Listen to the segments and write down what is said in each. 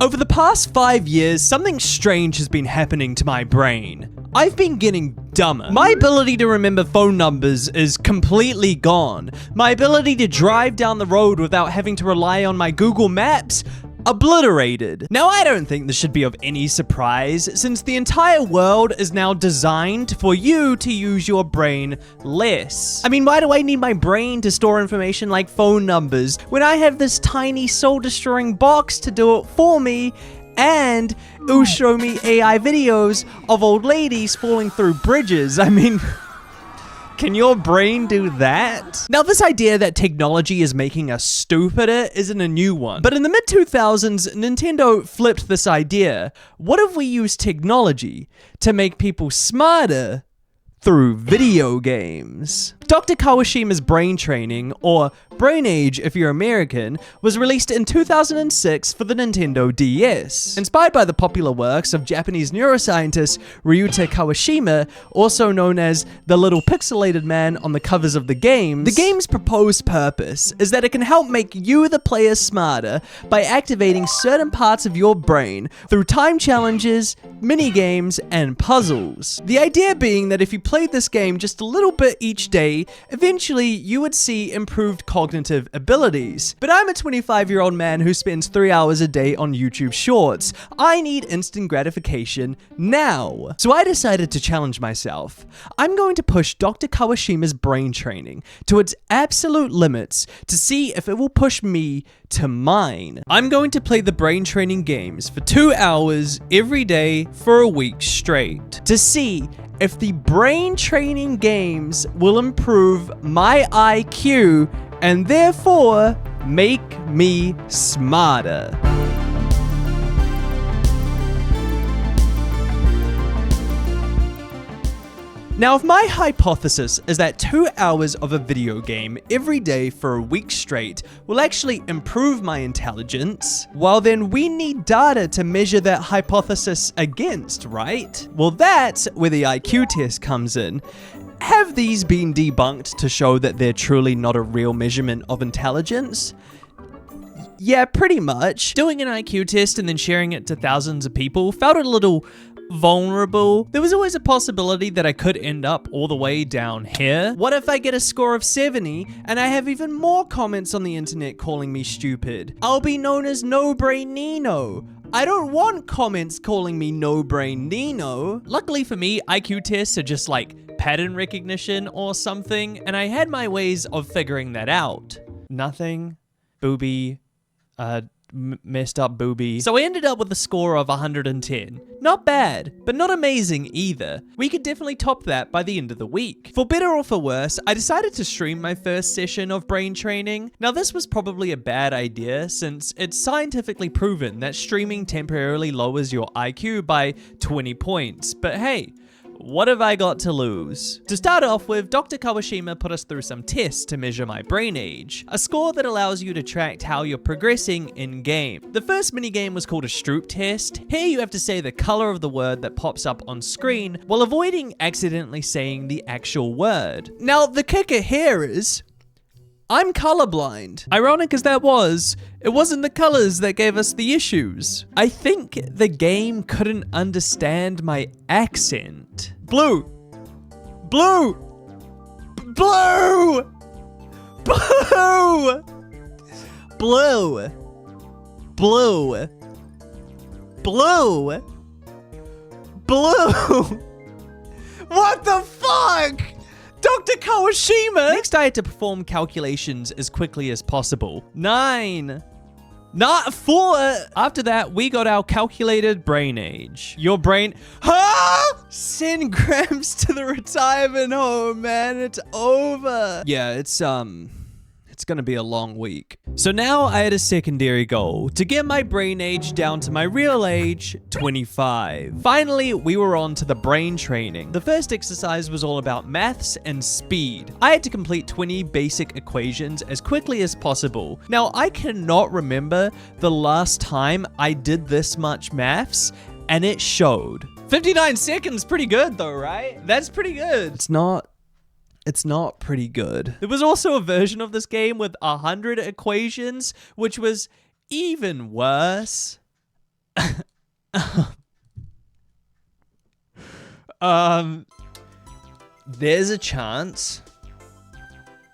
Over the past 5 years, something strange has been happening to my brain. I've been getting dumber. My ability to remember phone numbers is completely gone. My ability to drive down the road without having to rely on my Google Maps, obliterated. Now, I don't think this should be of any surprise, since the entire world is now designed for you to use your brain less. I mean, why do I need my brain to store information like phone numbers when I have this tiny soul-destroying box to do it for me, and it'll show me AI videos of old ladies falling through bridges? I mean, can your brain do that? Now, this idea that technology is making us stupider isn't a new one. But in the mid-2000s, Nintendo flipped this idea. What if we use technology to make people smarter through video games? Dr. Kawashima's Brain Training, or Brain Age if you're American, was released in 2006 for the Nintendo DS. Inspired by the popular works of Japanese neuroscientist Ryuta Kawashima, also known as the little pixelated man on the covers of the game's proposed purpose is that it can help make you, the player, smarter by activating certain parts of your brain through time challenges, mini games, and puzzles. The idea being that if you played this game just a little bit each day, eventually you would see improved cognitive abilities. But I'm a 25-year-old man who spends 3 hours a day on YouTube Shorts. I need instant gratification now. So I decided to challenge myself. I'm going to push Dr. Kawashima's Brain Training to its absolute limits to see if it will push me to mine. I'm going to play the Brain Training games for 2 hours every day for a week straight to see if the Brain Training games will improve my IQ and therefore make me smarter. Now, if my hypothesis is that 2 hours of a video game every day for a week straight will actually improve my intelligence, well then we need data to measure that hypothesis against, right? Well, that's where the IQ test comes in. Have these been debunked to show that they're truly not a real measurement of intelligence? Yeah, pretty much. Doing an IQ test and then sharing it to thousands of people felt a little vulnerable. There was always a possibility that I could end up all the way down here. What if I get a score of 70 and I have even more comments on the internet calling me stupid? I'll be known as No Brain Nino. I don't want comments calling me No Brain Nino. Luckily for me, IQ tests are just like pattern recognition or something, and I had my ways of figuring that out. Nothing. Booby. Messed up booby. So I ended up with a score of 110. Not bad, but not amazing either. We could definitely top that by the end of the week. For better or for worse, I decided to stream my first session of brain training. Now, this was probably a bad idea since it's scientifically proven that streaming temporarily lowers your IQ by 20 points. But hey, what have I got to lose? To start off with, Dr. Kawashima put us through some tests to measure my brain age, a score that allows you to track how you're progressing in-game. The first minigame was called a Stroop test. Here you have to say the color of the word that pops up on screen while avoiding accidentally saying the actual word. Now, the kicker here is I'm colorblind. Ironic as that was, it wasn't the colors that gave us the issues. I think the game couldn't understand my accent. Blue. Blue. Blue. Blue. Blue. Blue. Blue. Blue. What the fuck? Dr. Kawashima! Next, I had to perform calculations as quickly as possible. 9. Not 4. After that, we got our calculated brain age. Your brain... Huh? Send Gramps to the retirement home, man. It's over. Yeah, it's gonna be a long week. So now I had a secondary goal, to get my brain age down to my real age, 25. Finally, we were on to the brain training. The first exercise was all about maths and speed. I had to complete 20 basic equations as quickly as possible. Now, I cannot remember the last time I did this much maths, and it showed. 59 seconds, pretty good though, right? That's pretty good. It's not pretty good. There was also a version of this game with 100 equations, which was even worse. There's a chance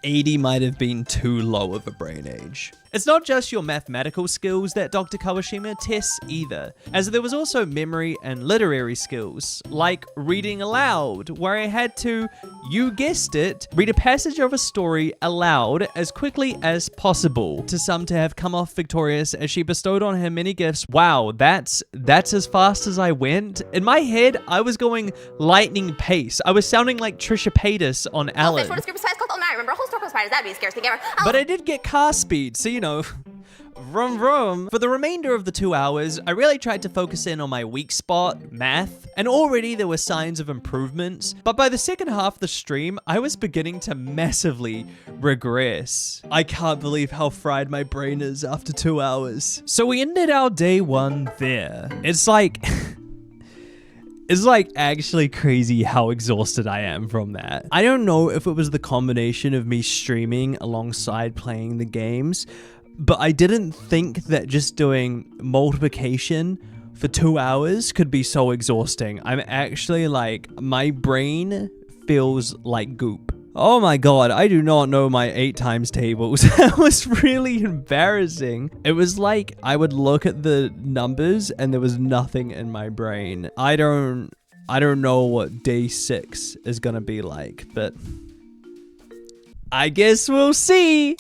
80 might have been too low of a brain age. It's not just your mathematical skills that Dr. Kawashima tests either, as there was also memory and literary skills, like reading aloud, where I had to, you guessed it, read a passage of a story aloud as quickly as possible, to some to have come off victorious as she bestowed on him many gifts. Wow, that's as fast as I went. In my head, I was going lightning pace. I was sounding like Trisha Paytas on Ellen. But I did get car speed, so you know, vroom vroom. For the remainder of the 2 hours, I really tried to focus in on my weak spot, math, and already there were signs of improvements, but by the second half of the stream, I was beginning to massively regress. I can't believe how fried my brain is after 2 hours. So we ended our day 1 there. It's like... It's like actually crazy how exhausted I am from that. I don't know if it was the combination of me streaming alongside playing the games, but I didn't think that just doing multiplication for 2 hours could be so exhausting. I'm actually like, my brain feels like goop. Oh my god, I do not know my 8 times tables. That was really embarrassing. It was like I would look at the numbers and there was nothing in my brain. I don't know what day 6 is gonna be like, but I guess we'll see.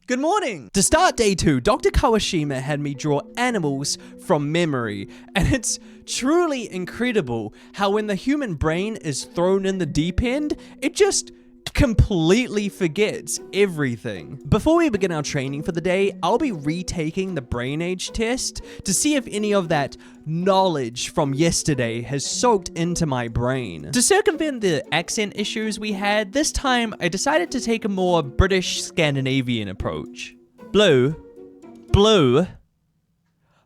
Good morning! To start day 2, Dr. Kawashima had me draw animals from memory, and it's truly incredible how when the human brain is thrown in the deep end, it just completely forgets everything. Before we begin our training for the day, I'll be retaking the brain age test to see if any of that knowledge from yesterday has soaked into my brain. To circumvent the accent issues we had, this time I decided to take a more British Scandinavian approach. Blue. Blue.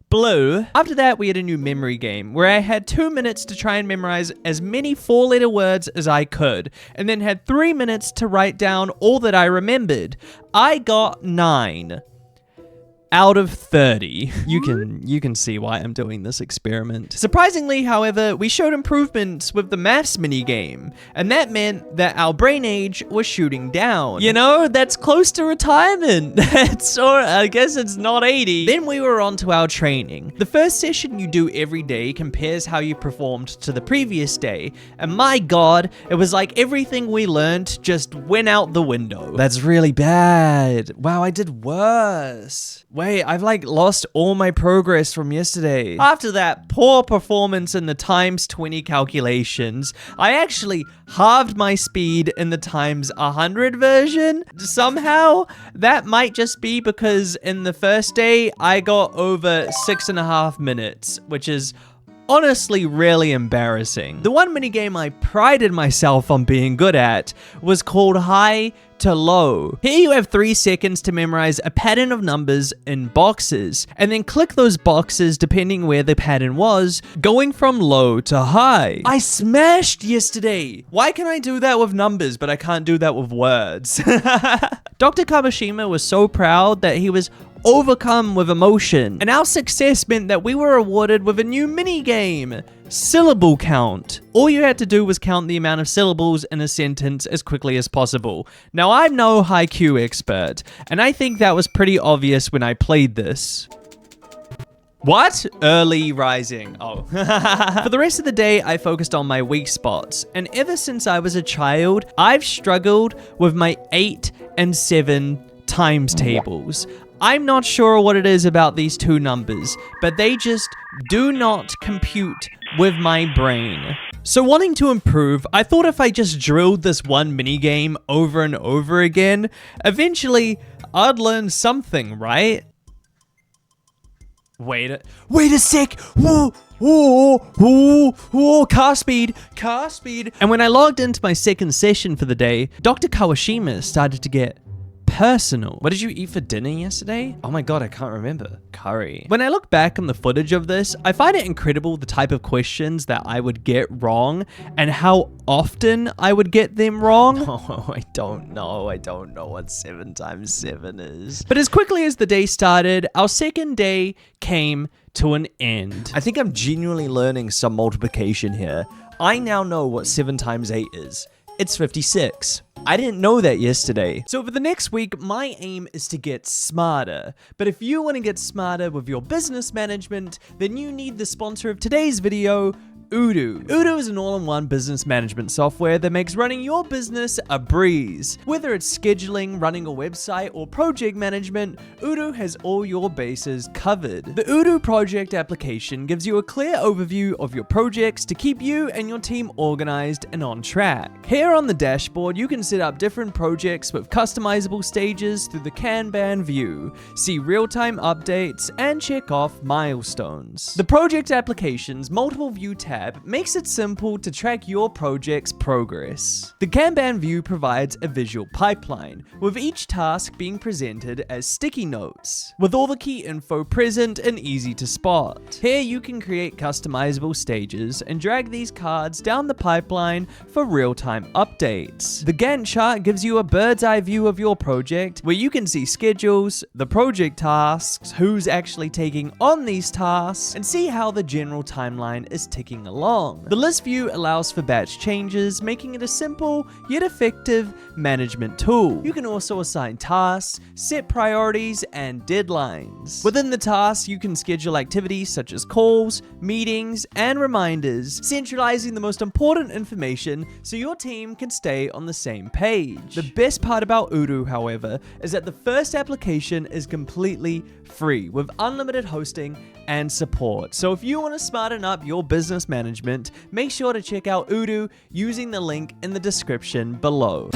Blue. After that, we had a new memory game where I had 2 minutes to try and memorize as many 4-letter words as I could, and then had 3 minutes to write down all that I remembered. I got 9 out of 30. You can see why I'm doing this experiment. Surprisingly, however, we showed improvements with the maths minigame, and that meant that our brain age was shooting down. You know, that's close to retirement. I guess it's not 80. Then we were on to our training. The first session you do every day compares how you performed to the previous day, and my god, it was like everything we learned just went out the window. That's really bad. Wow, I did worse. Wait, I've like lost all my progress from yesterday. After that poor performance in the times 20 calculations, I actually halved my speed in the times 100 version. Somehow, that might just be because in the first day, I got over 6.5 minutes, which is honestly really embarrassing. The one minigame I prided myself on being good at was called High to Low. Here you have 3 seconds to memorize a pattern of numbers in boxes, and then click those boxes depending where the pattern was, going from low to high. I smashed yesterday! Why can I do that with numbers, but I can't do that with words? Dr. Kawashima was so proud that he was overcome with emotion, and our success meant that we were awarded with a new mini game, syllable count. All you had to do was count the amount of syllables in a sentence as quickly as possible. Now, I'm no haiku expert, and I think that was pretty obvious when I played this. What? Early rising. Oh. For the rest of the day, I focused on my weak spots, and ever since I was a child, I've struggled with my 8 and 7 times tables. I'm not sure what it is about these 2 numbers, but they just do not compute with my brain. So wanting to improve, I thought if I just drilled this one minigame over and over again, eventually I'd learn something, right? Wait a sec! Whoa! Whoa, car speed. And when I logged into my second session for the day, Dr. Kawashima started to get personal. What did you eat for dinner yesterday? Oh my god, I can't remember. Curry. When I look back on the footage of this, I find it incredible the type of questions that I would get wrong and how often I would get them wrong. No, I don't know. I don't know what 7 times 7 is. But as quickly as the day started, our second day came to an end. I think I'm genuinely learning some multiplication here. I now know what 7 times 8 is. It's 56. I didn't know that yesterday. So for the next week, my aim is to get smarter. But if you want to get smarter with your business management, then you need the sponsor of today's video, Odoo. Odoo is an all-in-one business management software that makes running your business a breeze. Whether it's scheduling, running a website, or project management, Odoo has all your bases covered. The Odoo project application gives you a clear overview of your projects to keep you and your team organized and on track. Here on the dashboard, you can set up different projects with customizable stages through the Kanban view, see real-time updates, and check off milestones. The project application's multiple view tab makes it simple to track your project's progress. The Kanban view provides a visual pipeline, with each task being presented as sticky notes, with all the key info present and easy to spot. Here you can create customizable stages and drag these cards down the pipeline for real-time updates. The Gantt chart gives you a bird's eye view of your project, where you can see schedules, the project tasks, who's actually taking on these tasks, and see how the general timeline is ticking along. The list view allows for batch changes, making it a simple yet effective management tool. You can also assign tasks, set priorities, and deadlines. Within the tasks, you can schedule activities such as calls, meetings, and reminders, centralizing the most important information so your team can stay on the same page. The best part about Odoo, however, is that the first application is completely free with unlimited hosting and support. So if you want to smarten up your business management, make sure to check out Odoo using the link in the description below.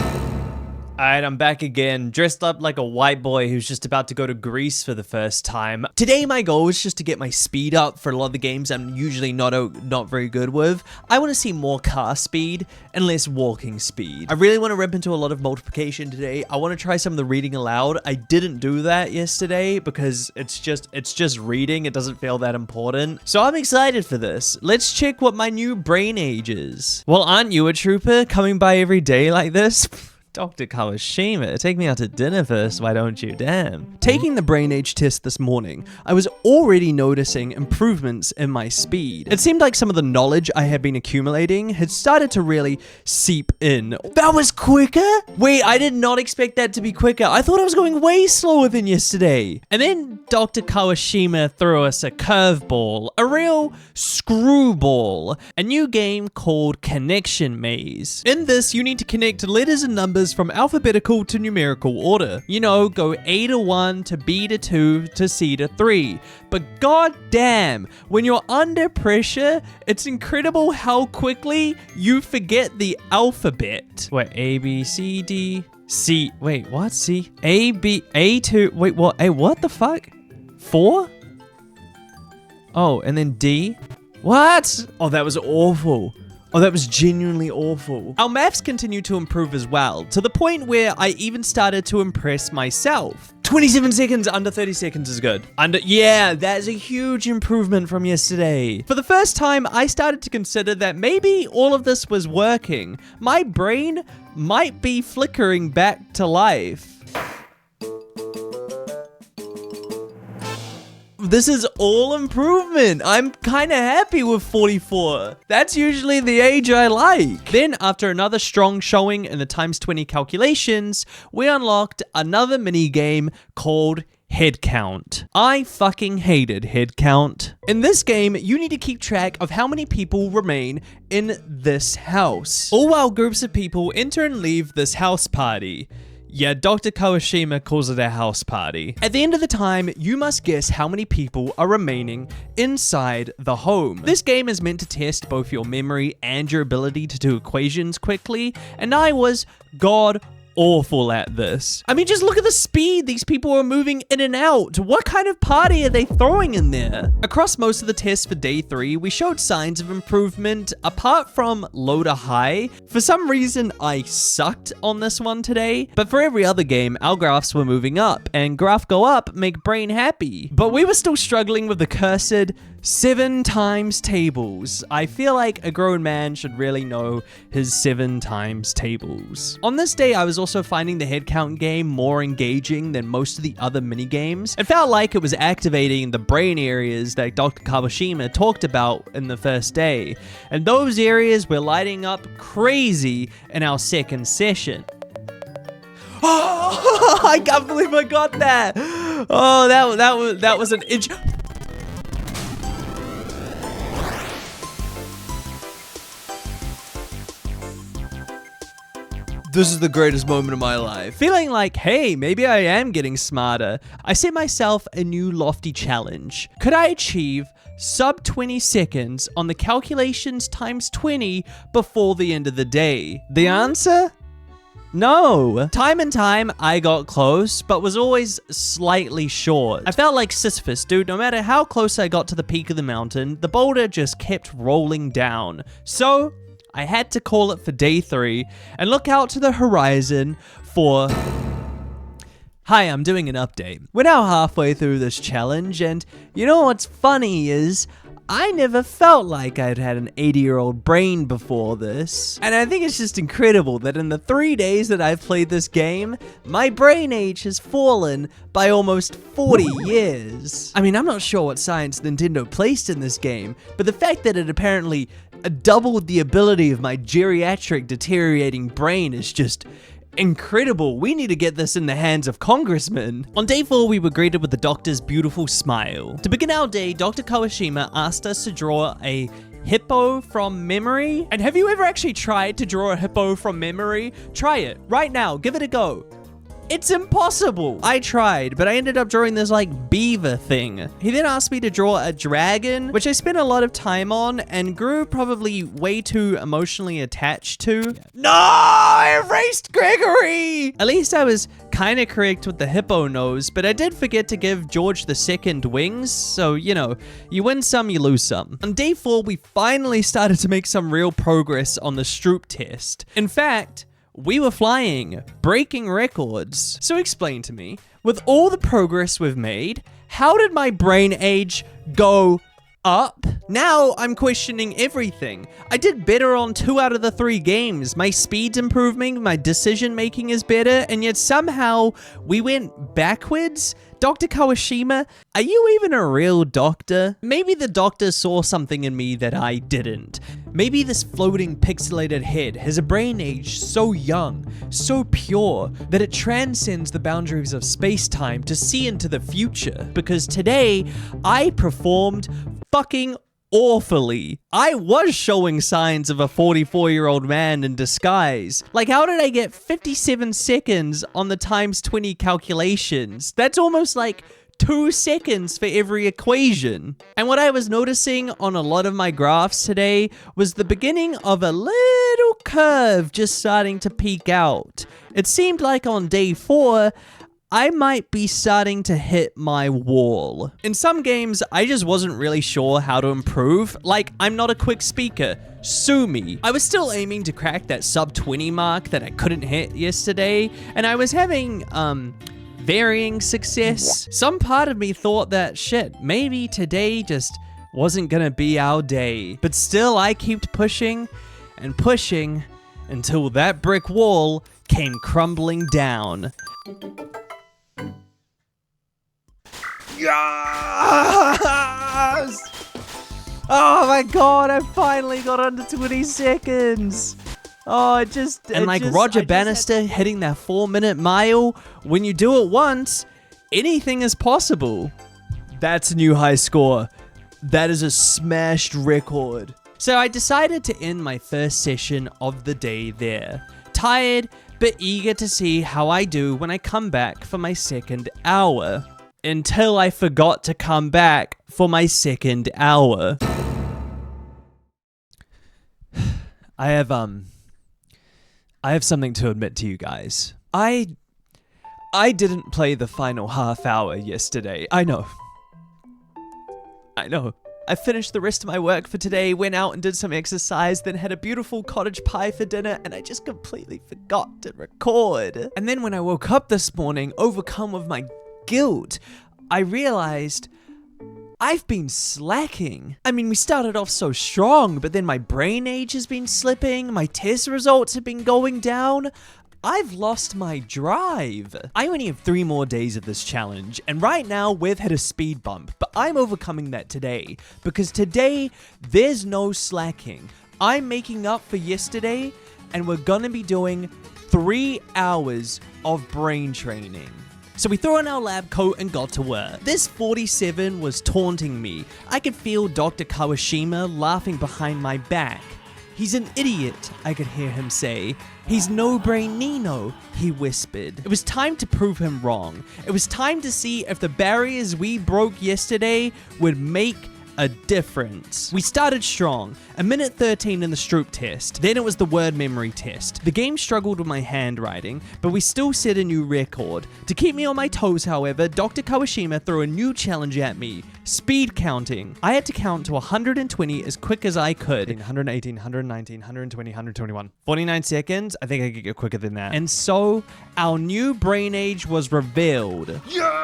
Alright, I'm back again, dressed up like a white boy who's just about to go to Greece for the first time. Today my goal is just to get my speed up for a lot of the games I'm usually not very good with. I want to see more car speed and less walking speed. I really want to rip into a lot of multiplication today. I want to try some of the reading aloud. I didn't do that yesterday because it's just reading. It doesn't feel that important. So I'm excited for this. Let's check what my new brain age is. Well, aren't you a trooper coming by every day like this? Dr. Kawashima, take me out to dinner first, why don't you? Damn. Taking the brain age test this morning, I was already noticing improvements in my speed. It seemed like some of the knowledge I had been accumulating had started to really seep in. That was quicker? Wait, I did not expect that to be quicker. I thought I was going way slower than yesterday. And then Dr. Kawashima threw us a curveball, a real screwball, a new game called Connection Maze. In this, you need to connect letters and numbers from alphabetical to numerical order. You know, go A to 1 to B to 2 to C to 3. But goddamn, when you're under pressure, it's incredible how quickly you forget the alphabet. Wait, A, B, C, D, C. Wait, what? C? A, B, A2. Wait, what? A, what the fuck? 4? Oh, and then D? What? Oh, that was awful. Oh, that was genuinely awful. Our maths continue to improve as well, to the point where I even started to impress myself. 27 seconds under 30 seconds is good. Yeah, that's a huge improvement from yesterday. For the first time, I started to consider that maybe all of this was working. My brain might be flickering back to life. This is all improvement. I'm kind of happy with 44. That's usually the age I like. Then, after another strong showing in the times 20 calculations, we unlocked another mini game called Head Count. I fucking hated Head Count. In this game, you need to keep track of how many people remain in this house, all while groups of people enter and leave this house party. Yeah, Dr. Kawashima calls it a house party. At the end of the time, you must guess how many people are remaining inside the home. This game is meant to test both your memory and your ability to do equations quickly, and I was god awful at this. I mean, just look at the speed these people are moving in and out. What kind of party are they throwing in there? Across most of the tests for day 3, we showed signs of improvement, apart from low to high. For some reason, I sucked on this one today, but for every other game, our graphs were moving up, and graph go up make brain happy. But we were still struggling with the cursed 7 times tables. I feel like a grown man should really know his 7 times tables. On this day, I was also finding the head count game more engaging than most of the other mini games. It felt like it was activating the brain areas that Dr. Kawashima talked about in the first day, and those areas were lighting up crazy in our second session. Oh, I can't believe I got that. Oh, that was an inch. This is the greatest moment of my life. Feeling like, hey, maybe I am getting smarter, I set myself a new lofty challenge. Could I achieve sub 20 seconds on the calculations times 20 before the end of the day? The answer? No. Time and time, I got close, but was always slightly short. I felt like Sisyphus, dude. No matter how close I got to the peak of the mountain, the boulder just kept rolling down. So I had to call it for day 3 and look out to the horizon for... Hi, I'm doing an update. We're now halfway through this challenge, and you know what's funny is I never felt like I'd had an 80-year-old brain before this. And I think it's just incredible that in the 3 days that I've played this game, my brain age has fallen by almost 40 years. I mean, I'm not sure what science Nintendo placed in this game, but the fact that it apparently doubled the ability of my geriatric deteriorating brain is just incredible. We need to get this in the hands of congressmen. On day 4, we were greeted with the doctor's beautiful smile. To begin our day, Dr. Kawashima asked us to draw a hippo from memory. And have you ever actually tried to draw a hippo from memory? Try it right now. Give it a go. It's impossible. I tried, but I ended up drawing this like beaver thing. He then asked me to draw a dragon, which I spent a lot of time on and grew probably way too emotionally attached to. No, I erased Gregory. At least I was kind of correct with the hippo nose, but I did forget to give George II wings. So, you know, you win some, you lose some. On day 4, we finally started to make some real progress on the Stroop test. In fact, we were flying, breaking records. So explain to me, with all the progress we've made, how did my brain age go up? Now I'm questioning everything. I did better on 2 out of the 3 games. My speed's improving, my decision making is better, and yet somehow we went backwards? Dr. Kawashima, are you even a real doctor? Maybe the doctor saw something in me that I didn't. Maybe this floating pixelated head has a brain age so young, so pure, that it transcends the boundaries of space-time to see into the future. Because today, I performed fucking awfully. I was showing signs of a 44-year-old man in disguise. Like, how did I get 57 seconds on the times 20 calculations? That's almost like 2 seconds for every equation. And what I was noticing on a lot of my graphs today was the beginning of a little curve just starting to peak out. It seemed like on day 4, I might be starting to hit my wall. In some games, I just wasn't really sure how to improve. Like, I'm not a quick speaker. Sue me. I was still aiming to crack that sub 20 mark that I couldn't hit yesterday, and I was having, varying success. Some part of me thought that, shit, maybe today just wasn't gonna be our day. But still, I kept pushing and pushing until that brick wall came crumbling down. Yes! Oh my god, I finally got under 20 seconds. Oh, Roger Bannister hitting that 4-minute mile, when you do it once, anything is possible. That's a new high score. That is a smashed record. So I decided to end my first session of the day there. Tired, but eager to see how I do when I come back for my second hour. Until I forgot to come back for my second hour. I have something to admit to you guys. I didn't play the final half hour yesterday. I know. I finished the rest of my work for today, went out and did some exercise, then had a beautiful cottage pie for dinner, and I just completely forgot to record. And then when I woke up this morning, overcome with my guilt, I realized I've been slacking. I mean, we started off so strong, but then my brain age has been slipping, my test results have been going down. I've lost my drive. I only have 3 more days of this challenge, and right now we've hit a speed bump, but I'm overcoming that today, because today there's no slacking. I'm making up for yesterday, and we're gonna be doing 3 hours of brain training. So we threw on our lab coat and got to work. This 47 was taunting me. I could feel Dr. Kawashima laughing behind my back. "He's an idiot," I could hear him say. "He's no-brain Nino," he whispered. It was time to prove him wrong. It was time to see if the barriers we broke yesterday would make a difference. We started strong, a minute 13 in the Stroop test. Then it was the word memory test. The game struggled with my handwriting, but we still set a new record. To keep me on my toes, however, Dr. Kawashima threw a new challenge at me: speed counting. I had to count to 120 as quick as I could. 118, 119, 120, 121. 49 seconds? I think I could get quicker than that. And so, our new brain age was revealed. Yes!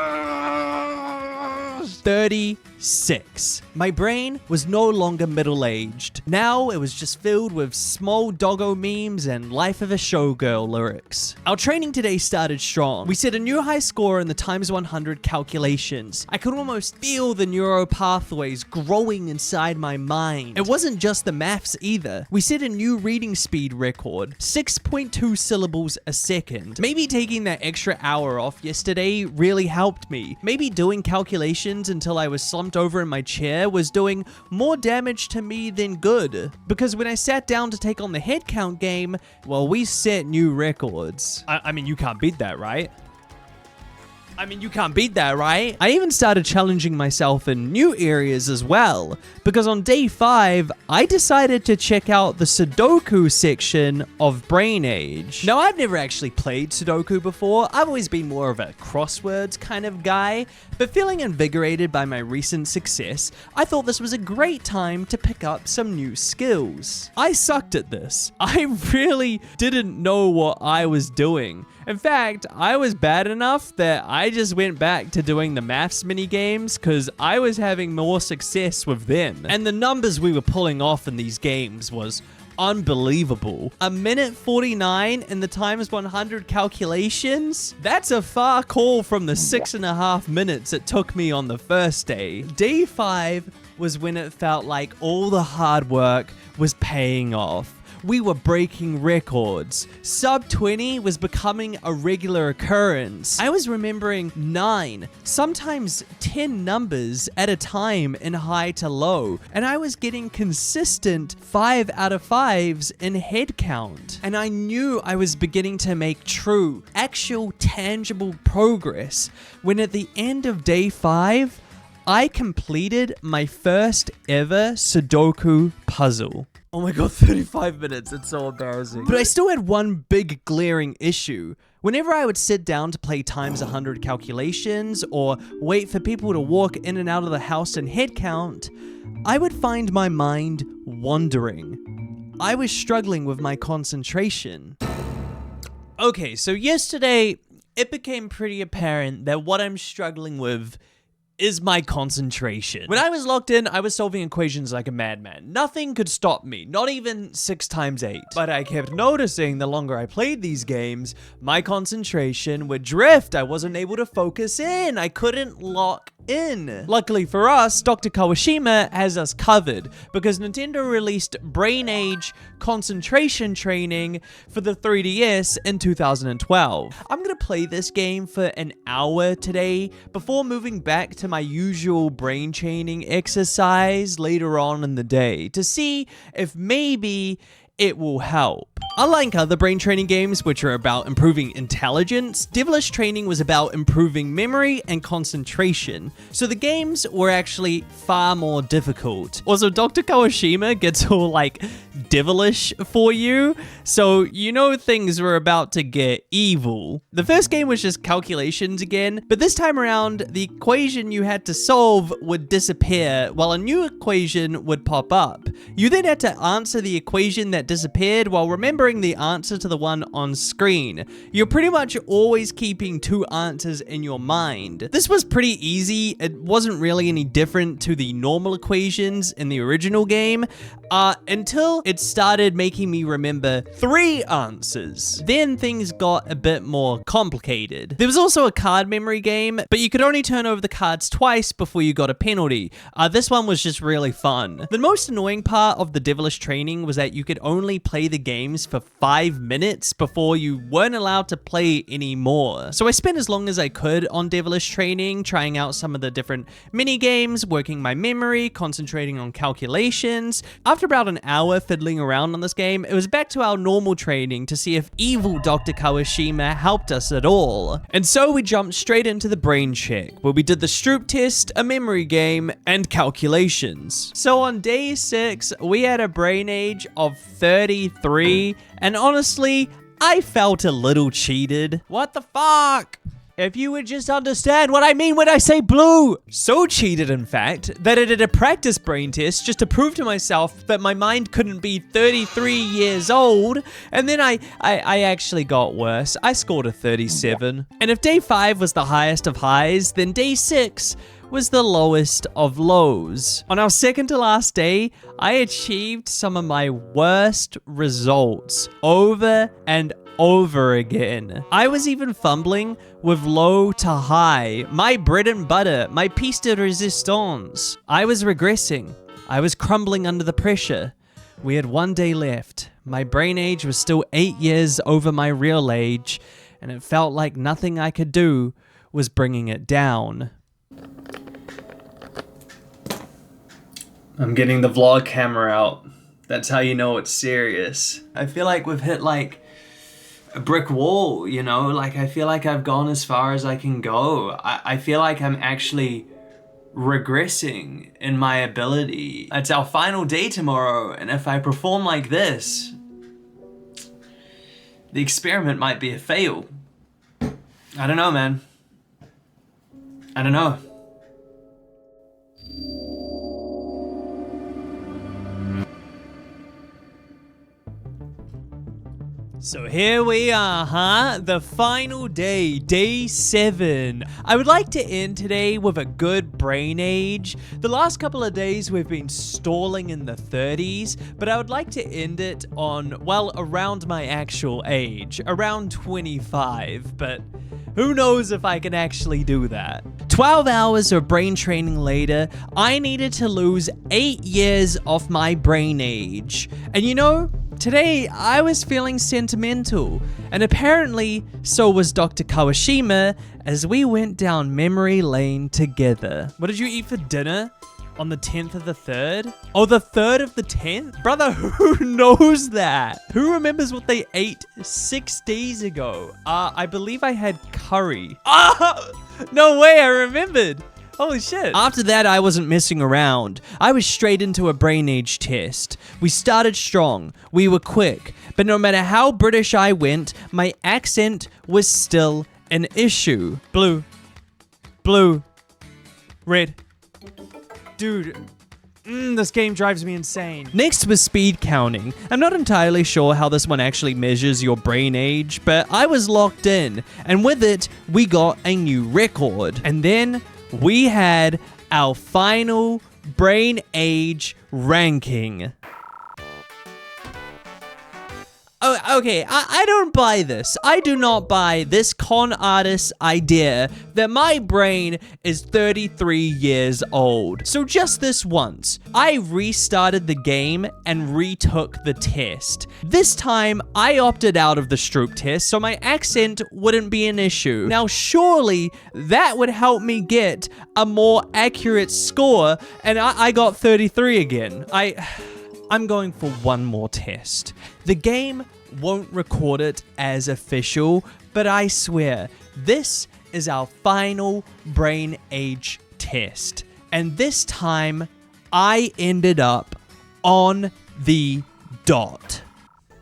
36. My brain was no longer middle-aged. Now it was just filled with small doggo memes and Life of a Showgirl lyrics. Our training today started strong. We set a new high score in the times 100 calculations. I could almost feel the neural pathways growing inside my mind. It wasn't just the maths either. We set a new reading speed record, 6.2 syllables a second. Maybe taking that extra hour off yesterday really helped me. Maybe doing calculations until I was slumped over in my chair was doing more damage to me than good. Because when I sat down to take on the head count game, well, we set new records. I mean, you can't beat that, right? I even started challenging myself in new areas as well, because on day 5, I decided to check out the Sudoku section of Brain Age. Now, I've never actually played Sudoku before. I've always been more of a crosswords kind of guy, but feeling invigorated by my recent success, I thought this was a great time to pick up some new skills. I sucked at this. I really didn't know what I was doing. In fact, I was bad enough that I just went back to doing the maths mini games because I was having more success with them. And the numbers we were pulling off in these games was unbelievable. A minute 49 in the times 100 calculations? That's a far call from the 6.5 minutes it took me on the first day. Day 5 was when it felt like all the hard work was paying off. We were breaking records. Sub 20 was becoming a regular occurrence. I was remembering 9, sometimes 10 numbers at a time in high to low, and I was getting consistent 5 out of 5s in head count. And I knew I was beginning to make true, actual, tangible progress when at the end of day 5, I completed my first ever Sudoku puzzle. Oh my god, 35 minutes, it's so embarrassing. But I still had one big glaring issue. Whenever I would sit down to play times 100 calculations or wait for people to walk in and out of the house in head count, I would find my mind wandering. I was struggling with my concentration. Okay, so yesterday, it became pretty apparent that what I'm struggling with is my concentration. When I was locked in, I was solving equations like a madman. Nothing could stop me, not even 6 times 8. But I kept noticing the longer I played these games, my concentration would drift. I wasn't able to focus in. I couldn't lock in. Luckily for us, Dr. Kawashima has us covered because Nintendo released Brain Age concentration training for the 3DS in 2012. I'm gonna play this game for an hour today before moving back to my usual brain training exercise later on in the day to see if maybe it will help. Unlike other brain training games, which are about improving intelligence, Devilish Training was about improving memory and concentration, so the games were actually far more difficult. Also, Dr. Kawashima gets all like devilish for you. So you know things were about to get evil. The first game was just calculations again, but this time around, the equation you had to solve would disappear while a new equation would pop up. You then had to answer the equation that disappeared while remembering the answer to the one on screen. You're pretty much always keeping two answers in your mind. This was pretty easy. It wasn't really any different to the normal equations in the original game, until it started making me remember three answers. Then things got a bit more complicated. There was also a card memory game, but you could only turn over the cards twice before you got a penalty. This one was just really fun. The most annoying part of the devilish training was that you could only play the games for 5 minutes before you weren't allowed to play anymore. So I spent as long as I could on devilish training, trying out some of the different mini games, working my memory, concentrating on calculations. After about an hour fiddling around on this game, it was back to our normal training to see if evil Dr. Kawashima helped us at all. And so we jumped straight into the brain check, where we did the Stroop test, a memory game, and calculations. So on day 6, we had a brain age of 33, and honestly, I felt a little cheated. What the fuck? If you would just understand what I mean when I say blue. So cheated, in fact, that I did a practice brain test just to prove to myself that my mind couldn't be 33 years old. And then I actually got worse. I scored a 37. And if day 5 was the highest of highs, then day 6 was the lowest of lows. On our second to last day, I achieved some of my worst results over and over again. I was even fumbling with low to high, my bread and butter, my piece de resistance. I was regressing. I was crumbling under the pressure. We had 1 day left. My brain age was still 8 years over my real age, and it felt like nothing I could do was bringing it down. I'm getting the vlog camera out. That's how you know it's serious. I feel like we've hit like a brick wall, you know? Like I feel like I've gone as far as I can go. I feel like I'm actually regressing in my ability. It's our final day tomorrow, and if I perform like this, the experiment might be a fail. I don't know, man. I don't know. So here we are, huh? The final day, day 7. I would like to end today with a good brain age. The last couple of days we've been stalling in the 30s, but I would like to end it on, well, around my actual age, around 25, but who knows if I can actually do that. 12 hours of brain training later, I needed to lose 8 years off my brain age. And you know, today, I was feeling sentimental, and apparently, so was Dr. Kawashima as we went down memory lane together. What did you eat for dinner on the 10th of the 3rd? Oh, the 3rd of the 10th? Brother, who knows that? Who remembers what they ate 6 days ago? I believe I had curry. No way, I remembered. Holy shit. After that, I wasn't messing around. I was straight into a brain age test. We started strong. We were quick. But no matter how British I went, my accent was still an issue. Blue. Blue. Red. Dude. This game drives me insane. Next was speed counting. I'm not entirely sure how this one actually measures your brain age, but I was locked in. And with it, we got a new record. And then we had our final brain age ranking. Oh, okay, I don't buy this. I do not buy this con artist's idea that my brain is 33 years old. So just this once, I restarted the game and retook the test. This time, I opted out of the Stroop test so my accent wouldn't be an issue. Now, surely that would help me get a more accurate score, and I got 33 again. I'm going for one more test. The game won't record it as official, but I swear, this is our final brain age test. And this time, I ended up on the dot.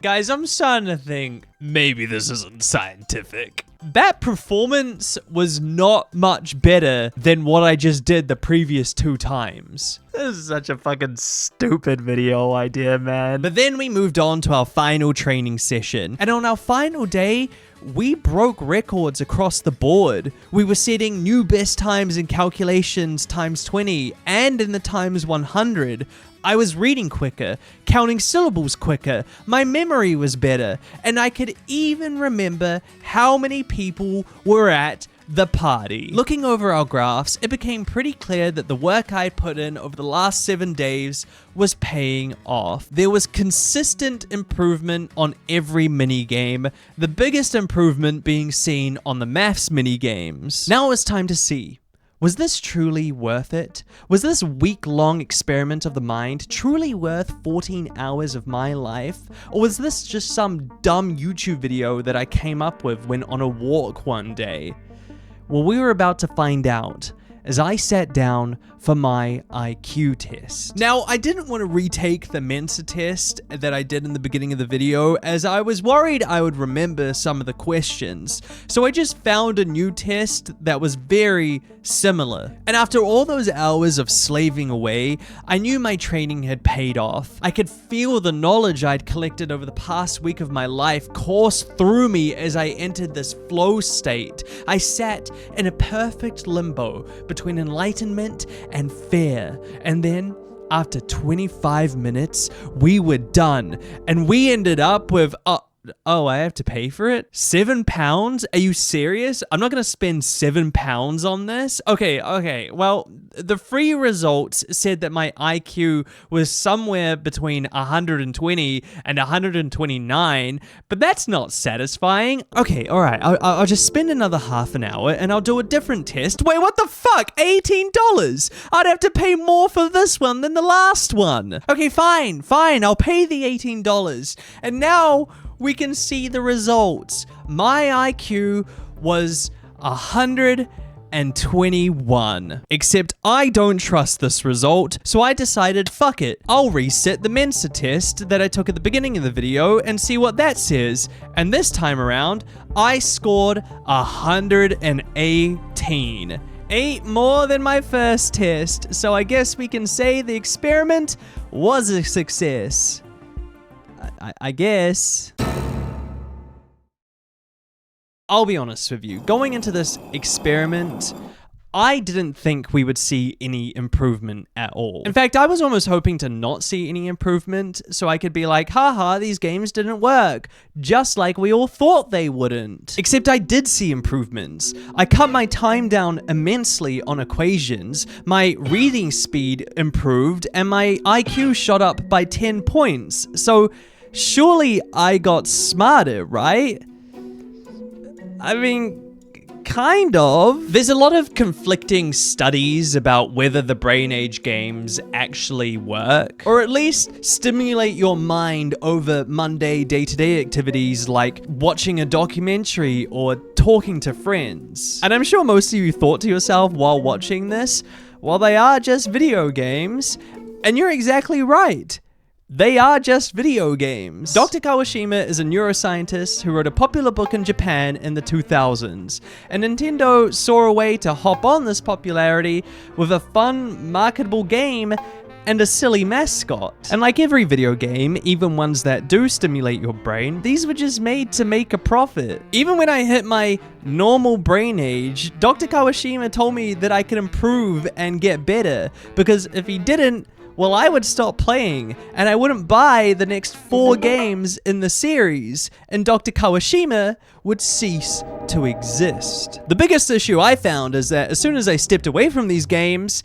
Guys, I'm starting to think maybe this isn't scientific. That performance was not much better than what I just did the previous 2 times. This is such a fucking stupid video idea, man. But then we moved on to our final training session. And on our final day, we broke records across the board. We were setting new best times in calculations times 20 and in the times 100. I was reading quicker, counting syllables quicker, my memory was better, and I could even remember how many people were at the party. Looking over our graphs, it became pretty clear that the work I put in over the last 7 days was paying off. There was consistent improvement on every minigame, the biggest improvement being seen on the maths minigames. Now it's time to see. Was this truly worth it? Was this week-long experiment of the mind truly worth 14 hours of my life? Or was this just some dumb YouTube video that I came up with when on a walk one day? Well, we were about to find out as I sat down for my IQ test. Now, I didn't want to retake the Mensa test that I did in the beginning of the video, as I was worried I would remember some of the questions. So I just found a new test that was very similar. And after all those hours of slaving away, I knew my training had paid off. I could feel the knowledge I'd collected over the past week of my life course through me as I entered this flow state. I sat in a perfect limbo between enlightenment and fear. And then, after 25 minutes, we were done. And we ended up with, oh, I have to pay for it? £7? Are you serious? I'm not gonna spend £7 on this? Okay. Well, the free results said that my IQ was somewhere between 120 and 129, but that's not satisfying. Okay, alright, I'll just spend another half an hour and I'll do a different test. Wait, what the fuck? $18? I'd have to pay more for this one than the last one. Okay, fine, I'll pay the $18. And now we can see the results. My IQ was 121. Except I don't trust this result, so I decided, fuck it. I'll reset the Mensa test that I took at the beginning of the video and see what that says. And this time around, I scored 118. 8 more than my first test, so I guess we can say the experiment was a success. I guess. I'll be honest with you, going into this experiment, I didn't think we would see any improvement at all. In fact, I was almost hoping to not see any improvement, so I could be like, haha, these games didn't work, just like we all thought they wouldn't. Except I did see improvements. I cut my time down immensely on equations, my reading speed improved, and my IQ shot up by 10 points. So surely I got smarter, right? I mean, kind of. There's a lot of conflicting studies about whether the brain age games actually work, or at least stimulate your mind over Monday day-to-day activities like watching a documentary or talking to friends. And I'm sure most of you thought to yourself while watching this, well, they are just video games, and you're exactly right. They are just video games. Dr. Kawashima is a neuroscientist who wrote a popular book in Japan in the 2000s, and Nintendo saw a way to hop on this popularity with a fun, marketable game and a silly mascot. And like every video game, even ones that do stimulate your brain, these were just made to make a profit. Even when I hit my normal brain age, Dr. Kawashima told me that I could improve and get better, because if he didn't, well, I would stop playing, and I wouldn't buy the next 4 games in the series, and Dr. Kawashima would cease to exist. The biggest issue I found is that as soon as I stepped away from these games,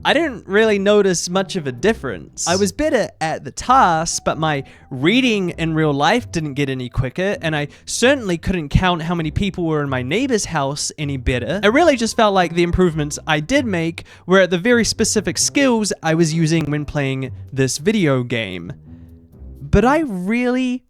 I didn't really notice much of a difference. I was better at the tasks, but my reading in real life didn't get any quicker, and I certainly couldn't count how many people were in my neighbor's house any better. It really just felt like the improvements I did make were at the very specific skills I was using when playing this video game. But I really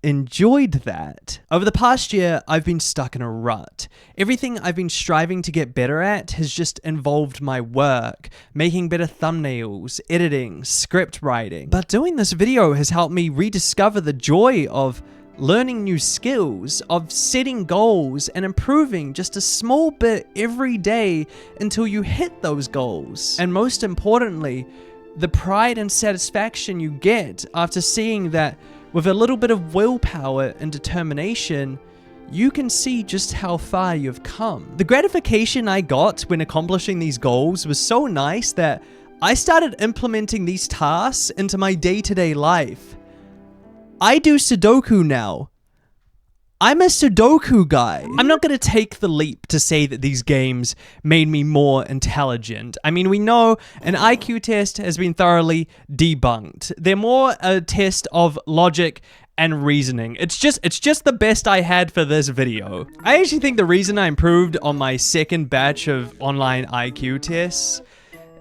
enjoyed that. Over the past year, I've been stuck in a rut. Everything I've been striving to get better at has just involved my work, making better thumbnails, editing, script writing. But doing this video has helped me rediscover the joy of learning new skills, of setting goals and improving just a small bit every day until you hit those goals. And most importantly, the pride and satisfaction you get after seeing that with a little bit of willpower and determination, you can see just how far you've come. The gratification I got when accomplishing these goals was so nice that I started implementing these tasks into my day-to-day life. I do Sudoku now. I'm a Sudoku guy. I'm not going to take the leap to say that these games made me more intelligent. I mean, we know an IQ test has been thoroughly debunked. They're more a test of logic and reasoning. It's just the best I had for this video. I actually think the reason I improved on my second batch of online IQ tests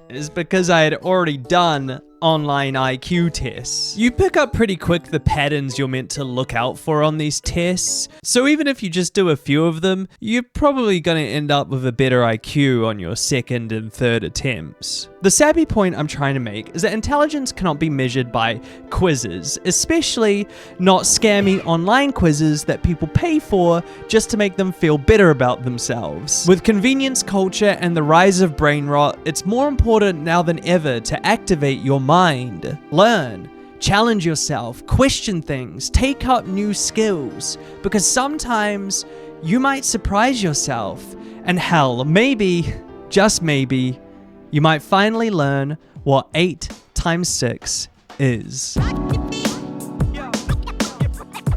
is because I had already done online IQ tests. You pick up pretty quick the patterns you're meant to look out for on these tests, so even if you just do a few of them, you're probably gonna end up with a better IQ on your second and third attempts. The savvy point I'm trying to make is that intelligence cannot be measured by quizzes, especially not scammy online quizzes that people pay for just to make them feel better about themselves. With convenience culture and the rise of brain rot, it's more important now than ever to activate your mind, learn, challenge yourself, question things, take up new skills, because sometimes you might surprise yourself, and hell, maybe, just maybe, you might finally learn what 8 times 6 is.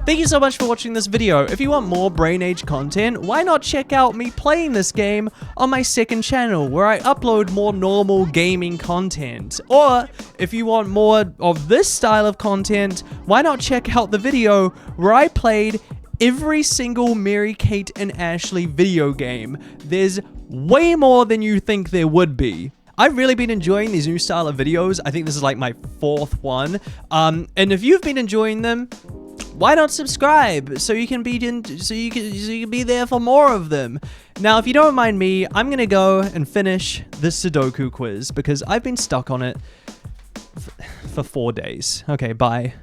Thank you so much for watching this video. If you want more Brain Age content, why not check out me playing this game on my second channel where I upload more normal gaming content. Or if you want more of this style of content, why not check out the video where I played every single Mary Kate and Ashley video game. There's way more than you think there would be. I've really been enjoying these new style of videos. I think this is like my 4th one. And if you've been enjoying them, why not subscribe so you can be there for more of them? Now, if you don't mind me, I'm gonna go and finish this Sudoku quiz because I've been stuck on it for 4 days. Okay, bye.